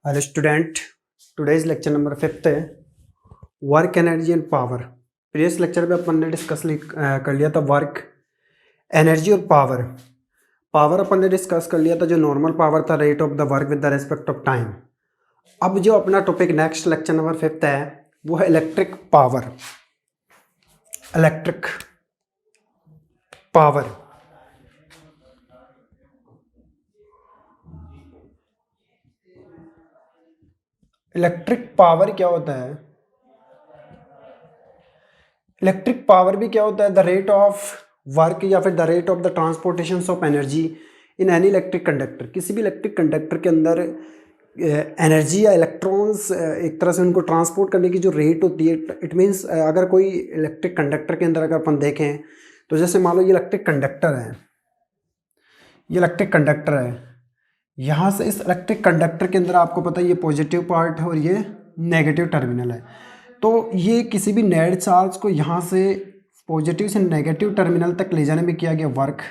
Hello student, today's lecture number 5 है work energy and power. Previous lecture में अपन ने discuss कर लिया था वर्क एनर्जी और पावर। पावर अपन ने डिस्कस कर लिया था, जो नॉर्मल पावर था, rate of the work with the respect of time. अब जो अपना टॉपिक नेक्स्ट लेक्चर नंबर 5 है वो है electric power. Electric power electric power क्या होता है? इलेक्ट्रिक पावर भी क्या होता है? द रेट ऑफ वर्क या फिर the rate of the transportation of energy in any electric conductor. किसी भी इलेक्ट्रिक कंडक्टर के अंदर एनर्जी या इलेक्ट्रॉन्स एक तरह से उनको ट्रांसपोर्ट करने की जो रेट होती है, इट मीन्स अगर कोई इलेक्ट्रिक कंडक्टर के अंदर अगर अपन देखें तो जैसे मान लो ये इलेक्ट्रिक कंडक्टर है, ये इलेक्ट्रिक कंडक्टर है। यहाँ से इस इलेक्ट्रिक कंडक्टर के अंदर आपको पता है ये पॉजिटिव पार्ट है और ये नेगेटिव टर्मिनल है। तो ये किसी भी नेट चार्ज को यहाँ से पॉजिटिव से नेगेटिव टर्मिनल तक ले जाने में किया गया वर्क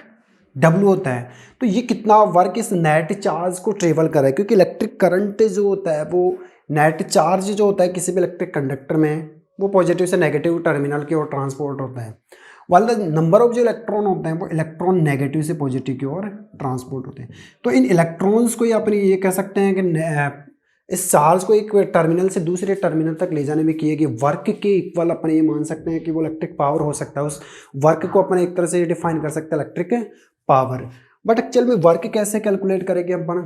W होता है। तो ये कितना वर्क इस नेट चार्ज को ट्रेवल कर रहा है, क्योंकि इलेक्ट्रिक करंट जो होता है वो नेट चार्ज जो होता है किसी भी इलेक्ट्रिक कंडक्टर में वो पॉजिटिव से नेगेटिव टर्मिनल की ओर ट्रांसपोर्ट होता है, वाल द नंबर ऑफ जो इलेक्ट्रॉन होते हैं वो इलेक्ट्रॉन नेगेटिव से पॉजिटिव की ओर ट्रांसपोर्ट होते हैं। तो इन इलेक्ट्रॉन्स को ही अपन ये कह सकते हैं कि इस चार्ज को एक टर्मिनल से दूसरे टर्मिनल तक ले जाने में किए गए वर्क के इक्वल अपन ये मान सकते हैं कि वो इलेक्ट्रिक पावर हो सकता है। उस वर्क को अपन एक तरह से डिफाइन कर सकते हैं इलेक्ट्रिक पावर। बट एक्चुअल में वर्क कैसे कैलकुलेट करेंगे अपन,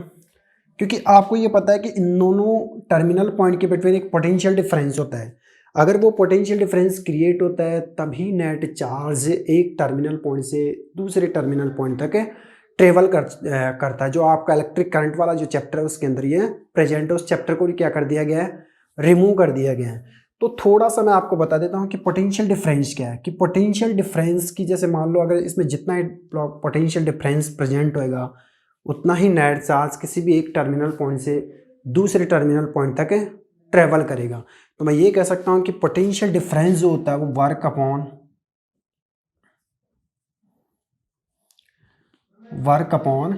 क्योंकि आपको ये पता है कि इन दोनों टर्मिनल पॉइंट के बिटवीन एक पोटेंशियल डिफरेंस होता है। अगर वो पोटेंशियल डिफरेंस क्रिएट होता है तभी नेट चार्ज एक टर्मिनल पॉइंट से दूसरे टर्मिनल पॉइंट तक ट्रेवल करता है। जो आपका इलेक्ट्रिक करंट वाला जो चैप्टर है उसके अंदर ये प्रेजेंट है, उस चैप्टर को भी क्या कर दिया गया है, रिमूव कर दिया गया है। तो थोड़ा सा मैं आपको बता देता हूँ कि पोटेंशियल डिफरेंस क्या है। कि पोटेंशियल डिफरेंस की जैसे मान लो अगर इसमें जितना पोटेंशियल डिफरेंस प्रेजेंट होएगा उतना ही नेट चार्ज किसी भी एक टर्मिनल पॉइंट से दूसरे टर्मिनल पॉइंट तक ट्रेवल करेगा। तो मैं ये कह सकता हूँ कि पोटेंशियल डिफरेंस जो होता है वो वर्क अपॉन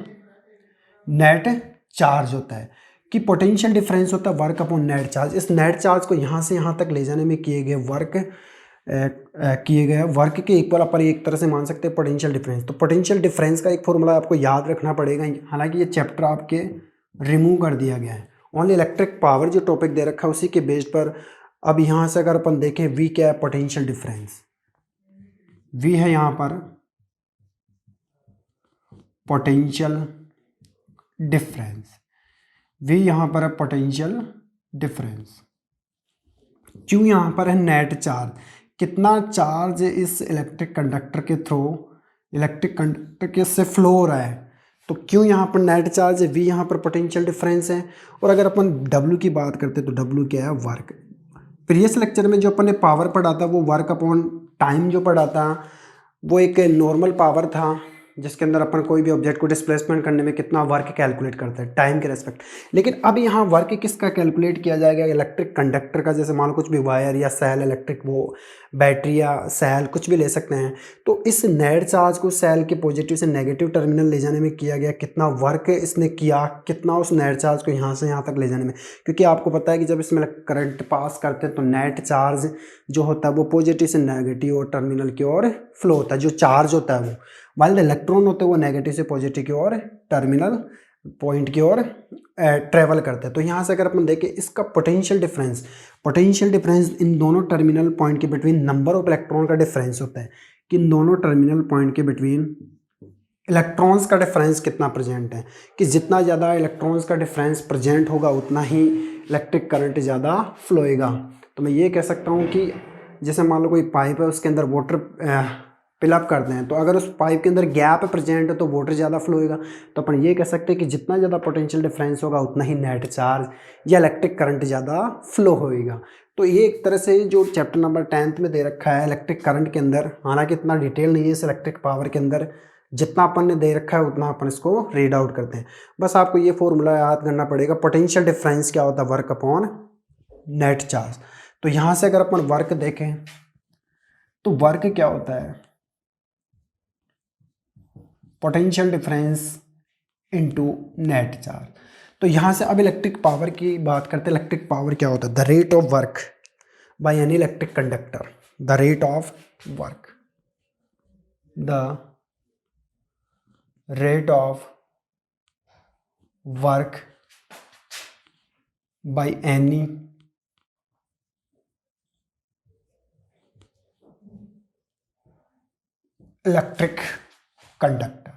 नेट चार्ज होता है। कि पोटेंशियल डिफरेंस होता है वर्क अपॉन नेट चार्ज। इस नेट चार्ज को यहाँ से यहाँ तक ले जाने में किए गए वर्क के इक्वल अपन एक तरह से मान सकते हैं पोटेंशियल डिफरेंस। तो पोटेंशियल डिफरेंस का एक फॉर्मूला आपको याद रखना पड़ेगा, हालांकि ये चैप्टर आपके रिमूव कर दिया गया है। ओनली इलेक्ट्रिक पावर जो टॉपिक दे रखा है उसी के बेस पर अब यहाँ से अगर अपन देखें वी क्या है, पोटेंशियल डिफरेंस वी है यहाँ पर पोटेंशियल डिफरेंस, वी यहाँ पर है पोटेंशियल डिफरेंस। क्यों यहाँ पर है नेट चार्ज, कितना चार्ज इस इलेक्ट्रिक कंडक्टर के थ्रू इलेक्ट्रिक कंडक्टर के से फ्लो हो रहा है। तो क्यों यहाँ पर नेट चार्ज है, वी यहाँ पर पोटेंशियल डिफरेंस है। और अगर अपन W की बात करते हैं तो W क्या है, वर्क। प्रीवियस लेक्चर में जो अपन ने पावर पढ़ा था वो वर्क अपॉन टाइम जो पढ़ा था वो एक नॉर्मल पावर था जिसके अंदर अपन कोई भी ऑब्जेक्ट को डिस्प्लेसमेंट करने में कितना वर्क कैलकुलेट करते हैं टाइम के रेस्पेक्ट। लेकिन अब यहाँ वर्क किसका कैलकुलेट किया जाएगा, इलेक्ट्रिक कंडक्टर का। जैसे मान लो कुछ भी वायर या सेल, इलेक्ट्रिक वो बैटरी या सेल कुछ भी ले सकते हैं। तो इस नेट चार्ज को सेल के पॉजिटिव से नेगेटिव टर्मिनल ले जाने में किया गया, कितना वर्क इसने किया, कितना उस नेट चार्ज को यहाँ से यहाँ तक ले जाने में। क्योंकि आपको पता है कि जब इसमें करंट पास करते हैं तो नेट चार्ज जो होता है वो पॉजिटिव से नेगेटिव और टर्मिनल की ओर फ्लो होता है। जो चार्ज होता है वो, वाइल इलेक्ट्रॉन होते हैं वो नेगेटिव से पॉजिटिव की ओर टर्मिनल पॉइंट की ओर ट्रेवल करते हैं। तो यहाँ से अगर अपन देखें इसका पोटेंशियल डिफरेंस इन दोनों टर्मिनल पॉइंट के बिटवीन नंबर ऑफ इलेक्ट्रॉन का डिफरेंस होता है। कि इन दोनों टर्मिनल पॉइंट के बिटवीन इलेक्ट्रॉन्स का डिफरेंस कितना प्रेजेंट है। कि जितना ज़्यादा इलेक्ट्रॉन्स का डिफरेंस प्रेजेंट होगा उतना ही इलेक्ट्रिक करंट ज़्यादा फ्लो होगा। तो मैं ये कह सकता हूँ कि जैसे मान लो कोई पाइप है उसके अंदर वाटर फिलअप करते हैं, तो अगर उस पाइप के अंदर गैप प्रेजेंट है तो वाटर ज़्यादा फ्लो होगा। तो अपन ये कह सकते हैं कि जितना ज़्यादा पोटेंशियल डिफरेंस होगा उतना ही नेट चार्ज या इलेक्ट्रिक करंट ज़्यादा फ्लो होएगा। तो ये एक तरह से जो चैप्टर नंबर 10th में दे रखा है इलेक्ट्रिक करंट के अंदर, हालांकि इतना डिटेल नहीं है इस इलेक्ट्रिक पावर के अंदर, जितना अपन ने दे रखा है उतना अपन इसको रीड आउट करते हैं। बस आपको ये फॉर्मूला याद करना पड़ेगा, पोटेंशियल डिफरेंस क्या होता है, वर्क अपॉन नेट चार्ज। तो यहाँ से अगर अपन वर्क देखें तो वर्क क्या होता है, potential difference into net charge. तो यहाँ से अब इलेक्ट्रिक पावर की बात करते हैं। इलेक्ट्रिक पावर क्या होता है? The rate of work by any electric conductor, the rate of work, the rate of work by any electric conductor.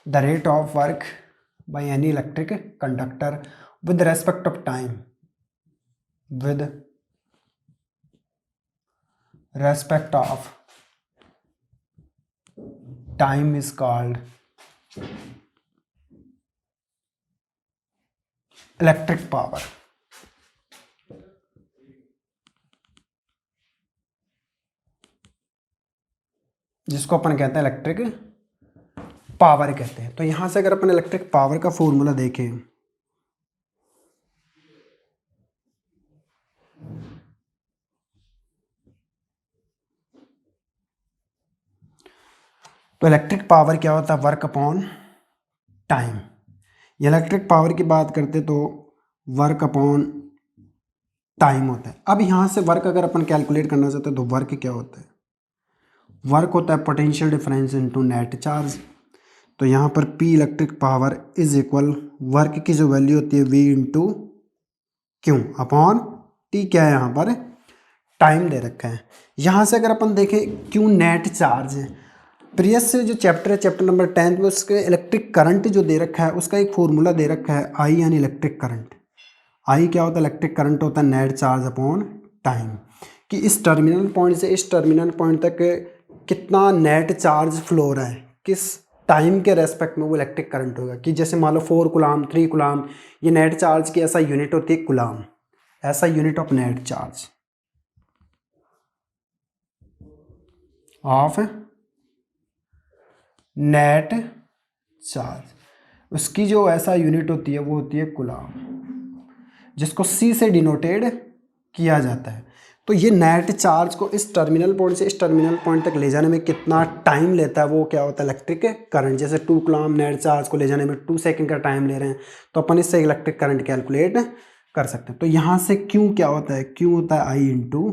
The rate of work by any electric conductor with respect of time, with respect of time is called electric power. जिसको अपन कहते हैं electric power कहते हैं। तो यहां से अगर अपन electric power का फॉर्मूला देखें तो इलेक्ट्रिक पावर क्या होता है? Work upon time. Electric power की बात करते तो वर्क अपॉन टाइम होता है। अब यहाँ से वर्क अगर अपन कैलकुलेट करना चाहते हैं तो वर्क क्या होता है? वर्क होता है potential difference into net charge. तो यहाँ पर P electric power is equal work की जो वैल्यू होती है V into Q upon T क्या है? यहाँ पर टाइम दे रखा है। यहाँ से अगर अपन देखें क्यू नेट चार्ज है। प्रीवियस से जो चैप्टर है, चैप्टर नंबर 10 में, उसके इलेक्ट्रिक करंट जो दे रखा है उसका एक फॉर्मूला दे रखा है I यानी इलेक्ट्रिक करंट। I क्या होता है? इलेक्ट्रिक करंट होता है नेट चार्ज अपॉन टाइम, कि इस टर्मिनल पॉइंट से इस टर्मिनल पॉइंट तक कितना नेट चार्ज फ्लो हो रहा है, किस टाइम के रेस्पेक्ट में वो इलेक्ट्रिक करंट होगा। कि जैसे मान लो 4 कुलाम 3 कुलाम, ये नेट चार्ज की ऐसा यूनिट होती है कुलाम, ऐसा unit of net charge of net charge, उसकी जो ऐसा यूनिट होती है वो होती है कुलाम, जिसको C से डिनोटेड किया जाता है। तो ये नेट चार्ज को इस टर्मिनल पॉइंट से इस टर्मिनल पॉइंट तक ले जाने में कितना टाइम लेता है वो क्या होता है? Electric current. जैसे 2 कुलाम नेट चार्ज को ले जाने में 2 सेकंड का टाइम ले रहे हैं, तो अपन इससे इलेक्ट्रिक करंट कैलकुलेट कर सकते हैं। तो यहाँ से Q क्या होता है? Q होता है I into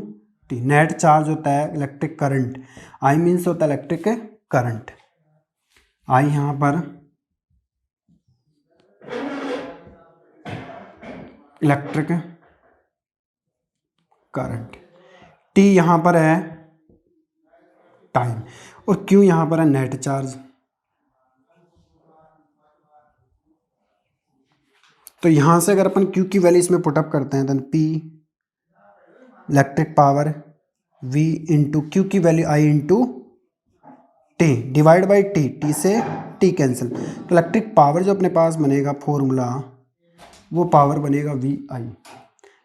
T. Net charge होता है इलेक्ट्रिक करंट, I मीन्स होता है इलेक्ट्रिक करंट। I यहाँ पर इलेक्ट्रिक करंट, T यहाँ पर है टाइम, और Q यहाँ पर है नेट चार्ज। तो यहाँ से अगर अपन Q की वैल्यू इसमें पुटअप करते हैं, then P electric power V into Q की value I into T divide by T से T कैंसिल। तो इलेक्ट्रिक पावर जो अपने पास बनेगा फॉर्मूला, वो पावर बनेगा VI,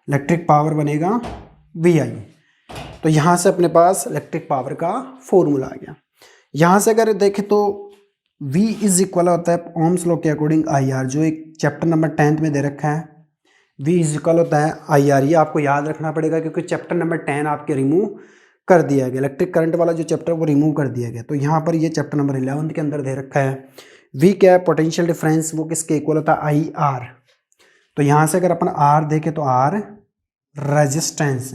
इलेक्ट्रिक पावर बनेगा VI। तो यहाँ से अपने पास इलेक्ट्रिक पावर का फॉर्मूला आ गया। यहाँ से अगर देखें तो V इज इक्वल होता है ओम्स लॉ के अकॉर्डिंग IR, जो एक चैप्टर नंबर 10 में दे रखा है। V इज इक्वल होता है IR, ये आपको याद रखना पड़ेगा क्योंकि चैप्टर नंबर 10 आपके रिमूव कर दिया गया। इलेक्ट्रिक करंट वाला जो चैप्टर वो रिमूव कर दिया गया। तो यहाँ पर ये चैप्टर नंबर 11 के अंदर दे रखा है। V क्या है? पोटेंशियल डिफरेंस, वो किसके इक्वल होता है? IR। तो यहाँ से अगर अपन R देखें तो R रेजिस्टेंस,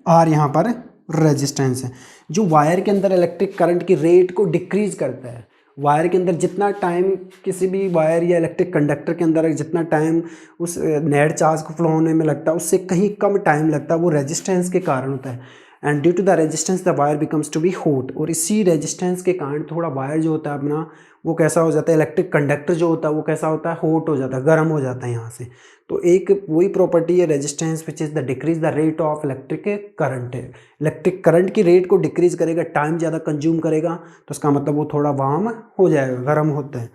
R यहाँ पर रेजिस्टेंस है, जो वायर के अंदर इलेक्ट्रिक करंट की रेट को डिक्रीज करता है। वायर के अंदर जितना टाइम किसी भी वायर या इलेक्ट्रिक कंडक्टर के अंदर जितना टाइम उस नेट चार्ज को फ्लो होने में लगता है, उससे कहीं कम टाइम लगता है, वो रेजिस्टेंस के कारण होता है। And due to the resistance the wire becomes to be hot. और इसी रेजिस्टेंस के कारण थोड़ा वायर जो होता है अपना, वो कैसा हो जाता है? इलेक्ट्रिक कंडक्टर जो होता है वो कैसा होता है? हॉट हो जाता है, गर्म हो जाता है यहाँ से। तो एक वही प्रॉपर्टी है resistance, which is the decrease the rate of electric current है। इलेक्ट्रिक करंट की रेट को डिक्रीज करेगा, टाइम ज़्यादा कंज्यूम करेगा, तो उसका मतलब वो थोड़ा वार्म हो जाएगा, गर्म होता है।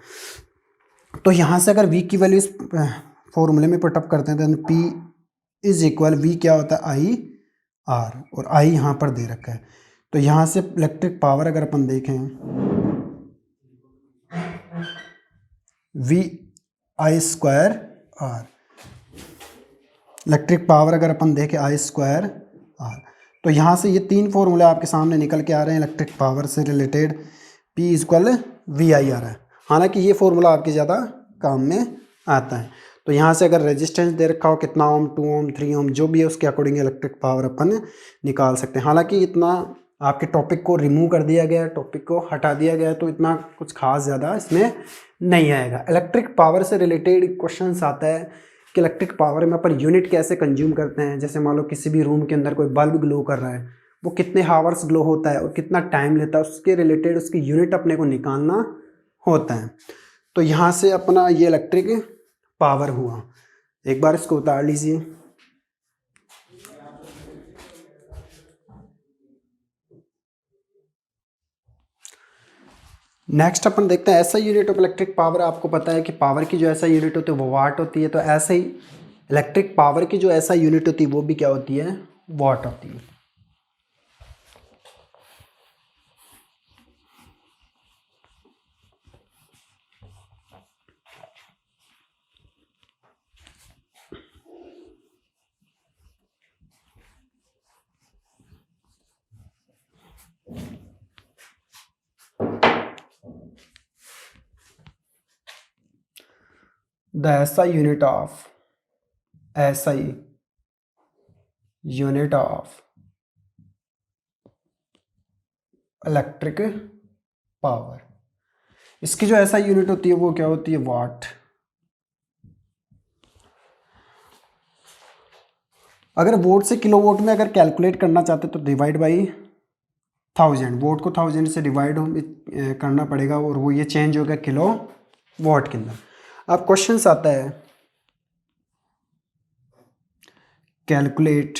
तो यहाँ से अगर V की वैल्यू इस फॉर्मूले में पुटअप करते हैं, then P is equal V क्या होता है? IR, और I यहाँ पर दे रखा है। तो यहाँ से इलेक्ट्रिक पावर अगर अपन देखें, VI² R, इलेक्ट्रिक पावर अगर अपन देखें I² R, तो यहाँ से ये 3 फॉर्मूले आपके सामने निकल के आ रहे हैं इलेक्ट्रिक पावर से रिलेटेड। P इक्वल VI आ रहा है, हालांकि ये फॉर्मूला आपके ज़्यादा काम में आता है। तो यहाँ से अगर रेजिस्टेंस दे रखा हो कितना ओम, 2 ओम, 3 ओम, जो भी है उसके अकॉर्डिंग इलेक्ट्रिक पावर अपन निकाल सकते हैं। हालांकि इतना आपके टॉपिक को रिमूव कर दिया गया है, टॉपिक को हटा दिया गया है, तो इतना कुछ खास ज़्यादा इसमें नहीं आएगा। इलेक्ट्रिक पावर से रिलेटेड क्वेश्चन आता है कि इलेक्ट्रिक पावर में अपन यूनिट कैसे कंज्यूम करते हैं। जैसे मान लो किसी भी रूम के अंदर कोई बल्ब ग्लो कर रहा है, वो कितने हावर्स ग्लो होता है और कितना टाइम लेता है, उसके रिलेटेड उसकी यूनिट अपने को निकालना होता है। तो यहाँ से अपना ये इलेक्ट्रिक पावर हुआ। एक बार इसको उतार लीजिए। नेक्स्ट अपन देखते हैं ऐसा यूनिट ऑफ इलेक्ट्रिक पावर। आपको पता है कि पावर की जो ऐसा यूनिट होती है वो वाट होती है, तो ऐसे ही इलेक्ट्रिक पावर की जो ऐसा यूनिट होती है वो भी क्या होती है, वाट होती है। The SI unit of electric power, इसकी जो SI यूनिट होती है वो क्या होती है, वाट। अगर वोट से किलोवाट में अगर कैलकुलेट करना चाहते तो डिवाइड बाई 1000, वोट को 1000 से डिवाइड करना पड़ेगा और वो ये चेंज होगा किलो वाट के अंदर। अब क्वेश्चन आता है calculate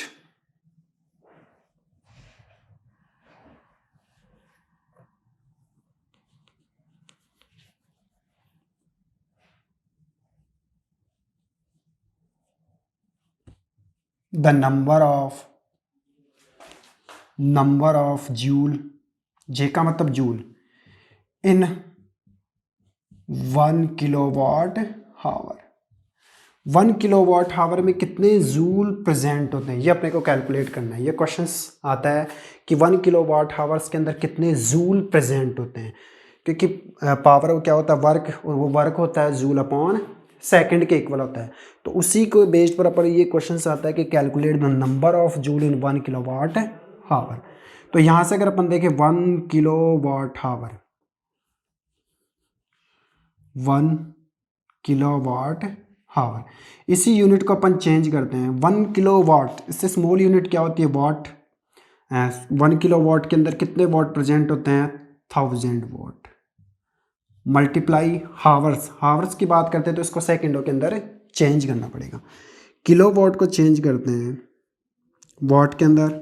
the number of joule, J का मतलब joule, in 1 kilowatt hour. 1 kilowatt hour में कितने जूल प्रेजेंट होते हैं, ये अपने को कैलकुलेट करना है। ये क्वेश्चन आता है कि 1 किलोवाट हावर्स के अंदर कितने जूल प्रेजेंट होते हैं, क्योंकि पावर क्या होता है, वर्क, और वो वर्क होता है जूल अपॉन सेकंड के इक्वल होता है। तो उसी को बेस्ड पर अपन ये क्वेश्चन आता है कि calculate the number of joule in 1 kilowatt hour. तो यहाँ से अगर अपन देखें 1 किलोवाट हावर, 1 किलोवाट हावर, इसी यूनिट को अपन चेंज करते हैं 1 किलोवाट, इससे स्मॉल यूनिट क्या होती है, वाट। 1 किलोवाट के अंदर कितने वाट प्रेजेंट होते हैं, 1000 वाट, मल्टीप्लाई हावर्स। हावर्स की बात करते हैं तो इसको सेकंडों के अंदर चेंज करना पड़ेगा। किलोवाट को चेंज करते हैं वाट के अंदर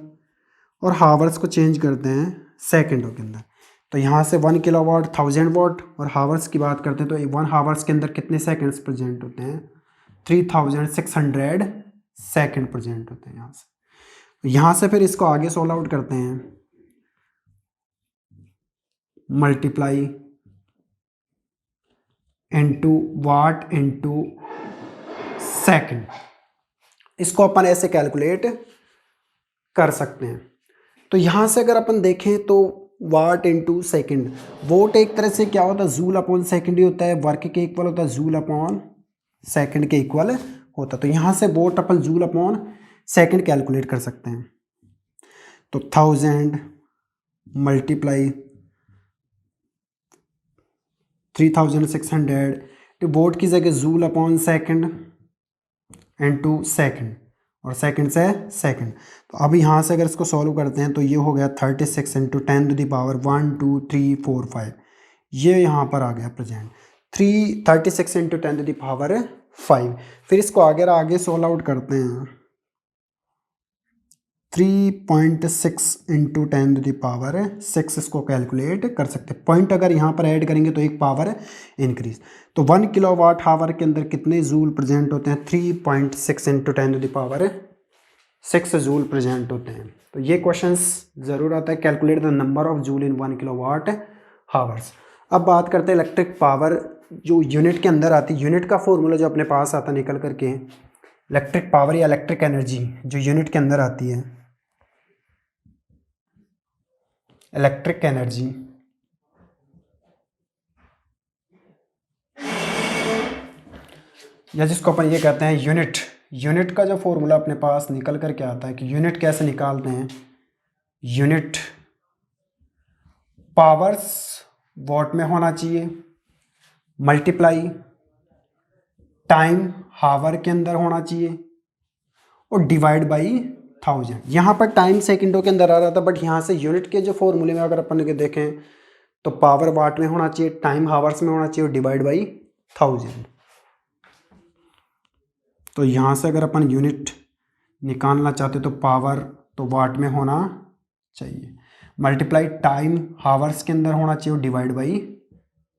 और हावर्स को चेंज करते हैं सेकंडों के अंदर। तो यहाँ से 1 किलोवाट 1000 वाट, और हावर्स की बात करते हैं तो 1 हावर्स के अंदर कितने सेकंड्स प्रेजेंट होते हैं, 3600 सेकंड प्रेजेंट होते हैं यहाँ से। यहाँ से फिर इसको आगे सोल्व आउट करते हैं, मल्टीप्लाई इनटू वाट इनटू सेकंड। इसको अपन ऐसे कैलकुलेट कर सकते हैं। तो यहाँ से अगर अपन देखें तो वाट इनटू सेकंड, वोट एक तरह से क्या होता है, जूल अपॉन सेकंड ही होता है, वर्क के इक्वल होता है, जूल अपॉन सेकंड के इक्वल होता है। तो यहाँ से वोट अपन जूल अपॉन सेकंड कैलकुलेट कर सकते हैं। तो 1000 मल्टीप्लाई 3600, तो वोट की जगह joule upon second into second, और सेकंड से सेकंड। तो अब यहाँ से अगर इसको सॉल्व करते हैं तो ये हो गया 36 इंटू 10 टू द पावर 1 2 3 4 5, ये यहाँ पर आ गया present 36 into 10 to the power 5। फिर इसको आगे सॉल्व आउट करते हैं, 3.6 इंटू 10 टू द पावर 6, इसको कैलकुलेट कर सकते हैं। पॉइंट अगर यहाँ पर ऐड करेंगे तो एक पावर इंक्रीज। तो 1 किलोवाट हावर के अंदर कितने जूल प्रेजेंट होते हैं, 3.6 into 10 to the power 6 joule present होते हैं। तो ये क्वेश्चंस ज़रूर आता है, calculate the number of joule in 1 kilowatt hours. अब बात करते हैं इलेक्ट्रिक पावर जो यूनिट के अंदर आती है, यूनिट का फॉर्मूला जो अपने पास आता निकल करके, इलेक्ट्रिक पावर या इलेक्ट्रिक एनर्जी जो यूनिट के अंदर आती है इलेक्ट्रिक एनर्जी या जिसको अपन ये कहते हैं यूनिट। यूनिट का जो फॉर्मूला अपने पास निकल कर के आता है कि यूनिट कैसे निकालते हैं, यूनिट पावर्स वॉट में होना चाहिए, मल्टीप्लाई टाइम हावर के अंदर होना चाहिए और डिवाइड बाई 1000। यहाँ पर टाइम सेकंडों के अंदर आ रहा था, बट यहाँ से यूनिट के जो फॉर्मूले में अगर अपन के देखें तो पावर वाट में होना चाहिए, टाइम हावर्स में होना चाहिए और डिवाइड बाई 1000। तो यहाँ से अगर अपन यूनिट निकालना चाहते तो पावर तो वाट में होना चाहिए, मल्टीप्लाई टाइम हावर्स के अंदर होना चाहिए और डिवाइड बाई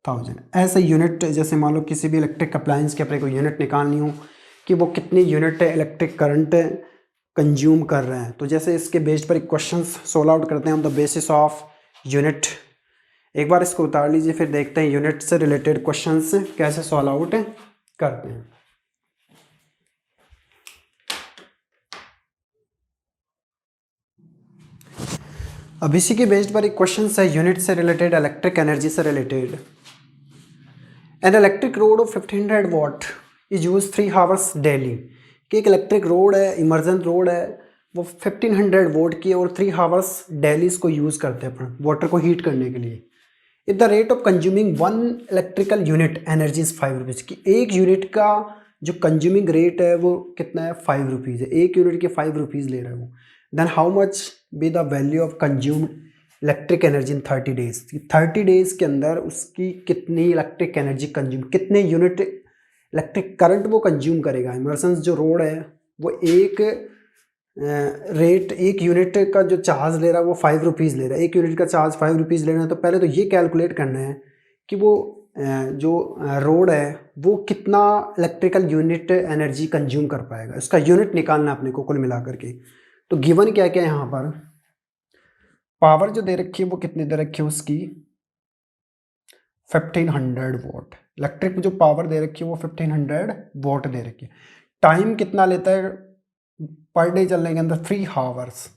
1000। ऐसे यूनिट जैसे मान लो किसी भी इलेक्ट्रिक अप्लायंस के अपने को यूनिट निकालनी हो कि वो कितनी यूनिट इलेक्ट्रिक करंट कंज्यूम कर रहे हैं, तो जैसे इसके बेस पर क्वेश्चंस सोल्व आउट करते हैं on the basis of unit. एक बार इसको उतार लीजिए, फिर देखते हैं यूनिट से रिलेटेड क्वेश्चंस कैसे सॉल्व आउट करते हैं। अब इसी के बेस्ड पर एक क्वेश्चन है यूनिट से रिलेटेड, इलेक्ट्रिक एनर्जी से related. An electric road of 1500 what is use 3 hours daily. कि एक इलेक्ट्रिक रोड है, इमरजेंट रोड है, वो 1500 वोल्ट की और 3 आवर्स डेली इसको यूज़ करते हैं अपन वाटर को हीट करने के लिए। If the rate of consuming 1 electrical unit energy is 5 rupees. की एक यूनिट का जो कंज्यूमिंग रेट है वो कितना है, 5 रुपीज़ है। एक यूनिट के 5 रुपीज़ ले रहा है वो। Then how much be the value of consumed electric energy in 30 days. 30 days के अंदर उसकी कितनी इलेक्ट्रिक एनर्जी कंज्यूम, कितने यूनिट इलेक्ट्रिक करंट वो कंज्यूम करेगा। इमरसेंस जो रोड है वो एक रेट, एक यूनिट का जो चार्ज ले रहा है वो 5 रुपीज़ ले रहा है। एक यूनिट का चार्ज 5 रुपीज़ ले रहा है, तो पहले तो ये कैलकुलेट करना है कि वो जो रोड है वो कितना इलेक्ट्रिकल यूनिट एनर्जी कंज्यूम कर पाएगा। उसका यूनिट निकालना अपने को कुल मिला करके। तो गिवन क्या क्या है यहाँ पर, पावर जो दे रखी है वो कितनी दे रखी है उसकी 1500 वॉट। इलेक्ट्रिक जो पावर दे रखी है वो 1500 वॉट दे रखी है। टाइम कितना लेता है पर डे चलने के अंदर, 3 hours.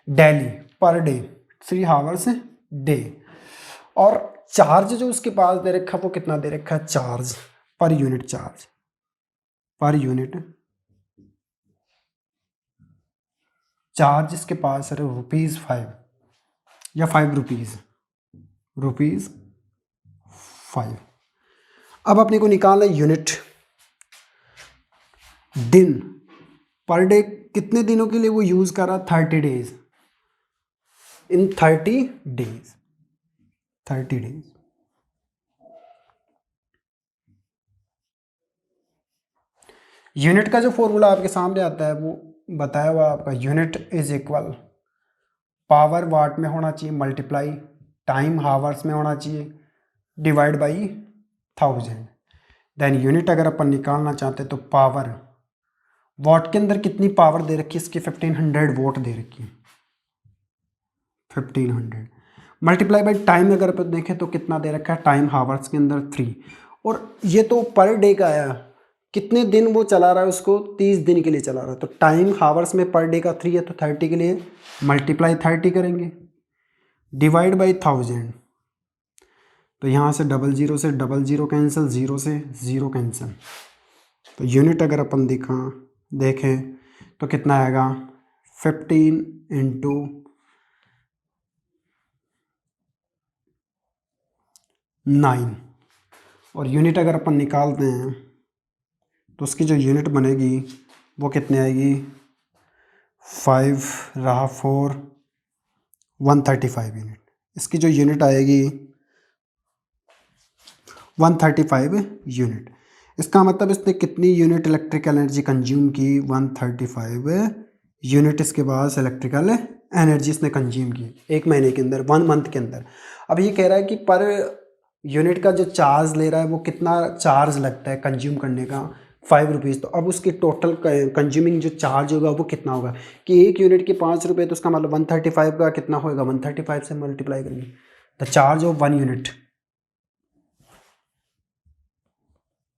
Daily per day 3 hours day. और चार्ज जो उसके पास दे रखा है वो कितना दे रखा है, charge per unit, charge per unit charge इसके पास है ₹5 या 5 रुपीज़, ₹5। अब अपने को निकालना है यूनिट, दिन पर डे कितने दिनों के लिए वो यूज कर रहा, 30 डेज। इन 30 डेज, 30 डेज। यूनिट का जो फॉर्मूला आपके सामने आता है वो बताया हुआ आपका, यूनिट इज इक्वल पावर वाट में होना चाहिए, मल्टीप्लाई टाइम हावर्स में होना चाहिए, डिवाइड बाई 1000। देन यूनिट अगर अपन निकालना चाहते तो पावर वॉट के अंदर कितनी पावर दे रखी है इसकी, 1500 वोट दे रखी है, 1500 मल्टीप्लाई बाई टाइम अगर अपन देखें तो कितना दे रखा है, टाइम हावर्स के अंदर 3। और ये तो पर डे का आया, कितने दिन वो चला रहा है उसको, 30 दिन के लिए चला रहा है। तो टाइम हावर्स में पर डे का 3 है, तो 30 के लिए मल्टीप्लाई 30 करेंगे, डिवाइड बाई 1000। तो यहाँ से 00 से 00 कैंसिल, 0 से 0 कैंसिल। तो यूनिट अगर अपन देखें तो कितना आएगा, 15 इंटू 9। और यूनिट अगर अपन निकालते हैं तो उसकी जो यूनिट बनेगी वो कितने आएगी, 5 रहा 4, 135 यूनिट। इसकी जो यूनिट आएगी 135 यूनिट। इसका मतलब इसने कितनी यूनिट इलेक्ट्रिकल एनर्जी कंज्यूम की, 135 यूनिट इसके पास इलेक्ट्रिकल एनर्जी इसने कंज्यूम की एक महीने के अंदर, 1 मंथ के अंदर। अब ये कह रहा है कि पर यूनिट का जो चार्ज ले रहा है वो कितना चार्ज लगता है कंज्यूम करने का, 5 रुपीज़। तो अब उसकी टोटल कंज्यूमिंग जो चार्ज होगा वो कितना होगा, कि एक यूनिट के 5 रुपये, तो उसका मतलब 135 का कितना होगा, 135 से मल्टीप्लाई करेंगे। The charge of 1 unit,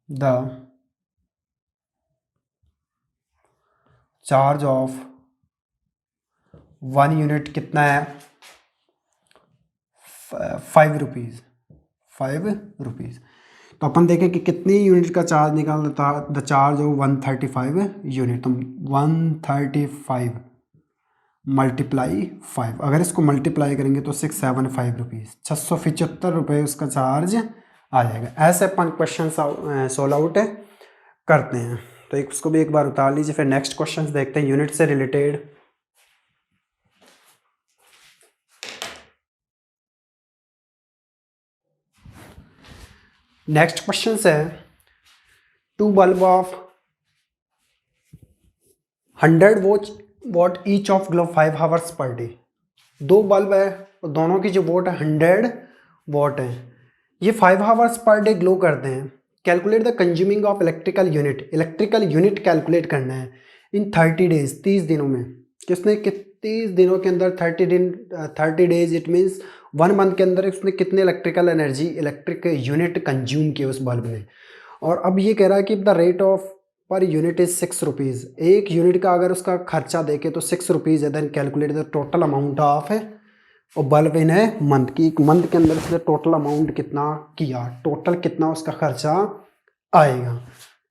the charge of 1 unit कितना है 5 रुपीज़, 5 रुपीज़। तो अपन देखें कि कितनी यूनिट का चार्ज निकालना था, द चार्ज हो 135 यूनिट, तो 135 मल्टीप्लाई 5, अगर इसको मल्टीप्लाई करेंगे तो 675 रुपीज़, 675 रुपये उसका चार्ज आ जाएगा। ऐसे अपन क्वेश्चन सोल्व आउट करते हैं। तो इसको भी एक बार उतार लीजिए, फिर नेक्स्ट क्वेश्चन देखते हैं यूनिट से रिलेटेड। नेक्स्ट क्वेश्चन है 2 bulb of 100 what each of glow 5 hours per day. 2 bulb है और दोनों की जो वोट है 100 वॉट है, ये 5 आवर्स पर डे ग्लो करते हैं। Calculate the consuming of electrical unit calculate करना है इन 30 डेज, 30 दिनों में। किसने 30 दिनों के अंदर 30 डेज, इट मीन्स 1 मंथ के अंदर उसने कितने इलेक्ट्रिक यूनिट कंज्यूम किए उस बल्ब ने। और अब ये कह रहा है कि the rate of per unit is 6 rupees. एक यूनिट का अगर उसका खर्चा देखे तो 6 रुपीज़ है। Then calculate the total amount of और बल्ब इन है मंथ की, एक मंथ के अंदर उसने टोटल अमाउंट कितना किया, टोटल कितना उसका खर्चा आएगा।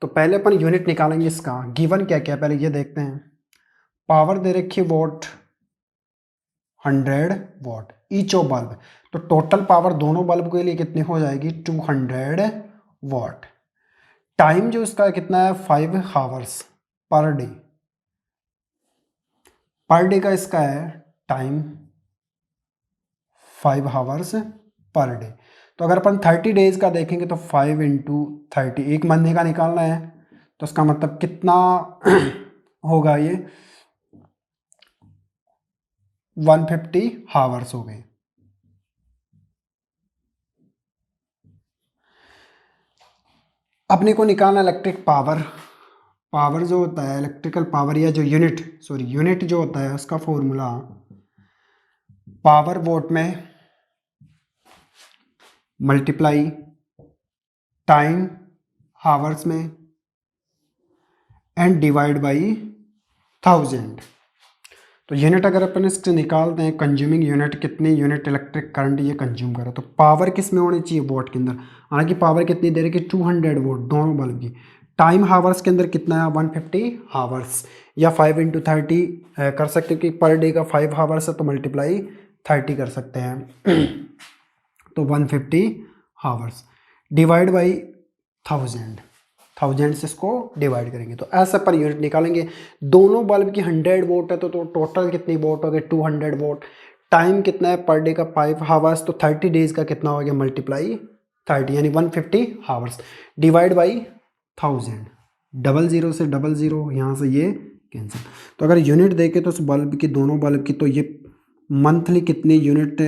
तो पहले अपन यूनिट निकालेंगे इसका। गिवन क्या क्या पहले ये देखते हैं। पावर दे रखी what 100 what each of bulb, तो टोटल पावर दोनों बल्ब के लिए कितनी हो जाएगी 200 वॉट। टाइम जो इसका कितना है 5 hours per day, per day का इसका है टाइम 5 आवर्स पर डे। तो अगर अपन 30 डेज का देखेंगे तो 5 इंटू 30, एक महीने का निकालना है, तो इसका मतलब कितना होगा ये 150 आवर्स हो गए। अपने को निकालना इलेक्ट्रिक पावर जो होता है इलेक्ट्रिकल पावर या जो यूनिट जो होता है उसका फॉर्मूला पावर वोट में मल्टीप्लाई टाइम आवर्स में एंड डिवाइड बाई 1000। तो यूनिट अगर अपन इससे निकालते हैं, कंज्यूमिंग यूनिट कितनी यूनिट इलेक्ट्रिक करंट ये कंज्यूम करे, तो पावर किस में होनी चाहिए वोट के अंदर। हालांकि पावर कितनी दे रही है कि 200 वोट दोनों बल्ब की। टाइम हावर्स के अंदर कितना है 150 हावर्स, या 5 इंटू 30 कर सकते हो कि पर डे का 5 हावर्स है तो मल्टीप्लाई 30 कर सकते हैं तो 150 हावर्स डिवाइड बाई 1000 से इसको डिवाइड करेंगे तो ऐसा पर यूनिट निकालेंगे। दोनों बल्ब की 100 वोट है तो टोटल कितनी वोट हो गए 200 वोट। टाइम कितना है पर डे का 5 हावर्स, तो 30 डेज का कितना हो गया मल्टीप्लाई 30 यानी 150 हावर्स डिवाइड बाई 1000। 00 से 00 यहाँ से ये कैंसिल। तो अगर यूनिट देखें तो उस बल्ब की दोनों बल्ब की, तो ये मंथली कितनी यूनिट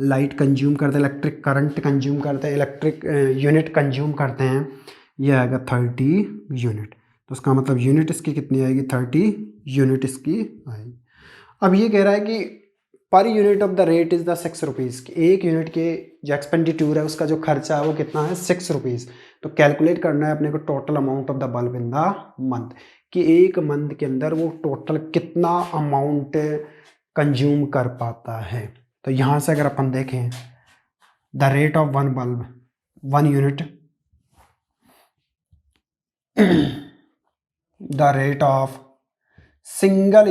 लाइट कंज्यूम करते हैं, इलेक्ट्रिक करंट कंज्यूम करते हैं, इलेक्ट्रिक यूनिट कंज्यूम करते हैं, ये आएगा 30 यूनिट। तो उसका मतलब यूनिट इसकी कितनी आएगी 30 यूनिट इसकी आएगी। अब ये कह रहा है कि per unit of the rate is the 6 rupees. एक यूनिट के जो एक्सपेंडिट्यूर है उसका जो खर्चा है वो कितना है 6 रुपीज़। तो कैलकुलेट करना है अपने को total amount of the bulb in the month, कि एक मंथ के अंदर वो टोटल कितना अमाउंट कंज्यूम कर पाता है। तो यहाँ से अगर अपन देखें the rate of one bulb 1 unit, the rate of single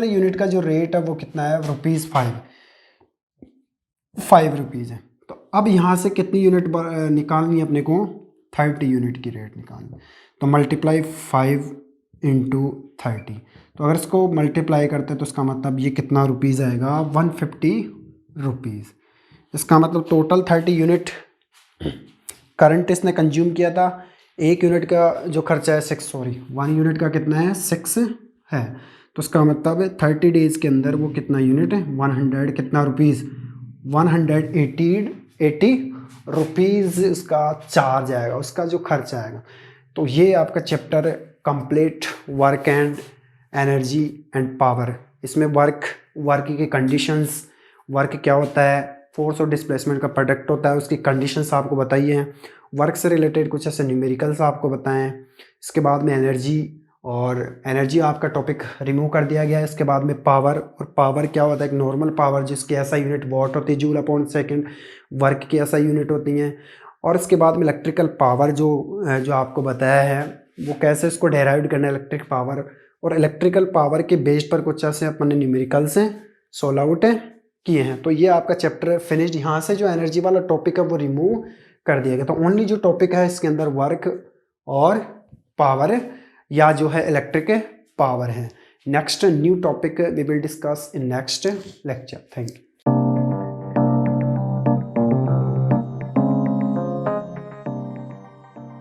unit का जो रेट है वो कितना है ₹5 रुपीज़ है। तो अब यहाँ से कितनी यूनिट निकालनी है अपने को 30 यूनिट की रेट निकालनी। तो मल्टीप्लाई 5 इंटू 30, तो अगर इसको मल्टीप्लाई करते हैं तो इसका मतलब ये कितना रुपीज़ आएगा 150 रुपीज़। इसका मतलब टोटल 30 यूनिट करंट इसने कंज्यूम किया था। एक यूनिट का जो खर्चा है 1 यूनिट का कितना है 6 है। तो उसका मतलब 30 डेज़ के अंदर वो कितना यूनिट है 100 कितना रुपीज़ 180 रुपीज़ उसका चार्ज आएगा, उसका जो खर्चा आएगा। तो ये आपका chapter complete work and energy and power. इसमें वर्क की कंडीशंस, वर्क क्या होता है, फोर्स और डिस्प्लेसमेंट का प्रोडक्ट होता है, उसकी कंडीशंस आपको बताइए हैं। वर्क से रिलेटेड कुछ ऐसे न्यूमेरिकल्स आपको बताएं। इसके बाद में एनर्जी और एनर्जी आपका टॉपिक रिमूव कर दिया गया है। इसके बाद में पावर, और पावर क्या होता है, एक नॉर्मल पावर जिसकी ऐसा यूनिट वॉट होती है, जूल अपॉन सेकंड, वर्क की ऐसा यूनिट होती हैं। और इसके बाद में इलेक्ट्रिकल पावर जो आपको बताया है वो कैसे इसको डेराइव करना है इलेक्ट्रिक पावर, और इलेक्ट्रिकल पावर के बेस पर कुछ ऐसे अपने न्यूमेरिकल से सोल्व आउट किए हैं। तो ये आपका चैप्टर फिनिश्ड। यहाँ से जो एनर्जी वाला टॉपिक है वो रिमूव कर दिया गया। तो ओनली जो टॉपिक है इसके अंदर वर्क और पावर या जो है इलेक्ट्रिक पावर है। Next new topic we will discuss in next lecture. Thank you.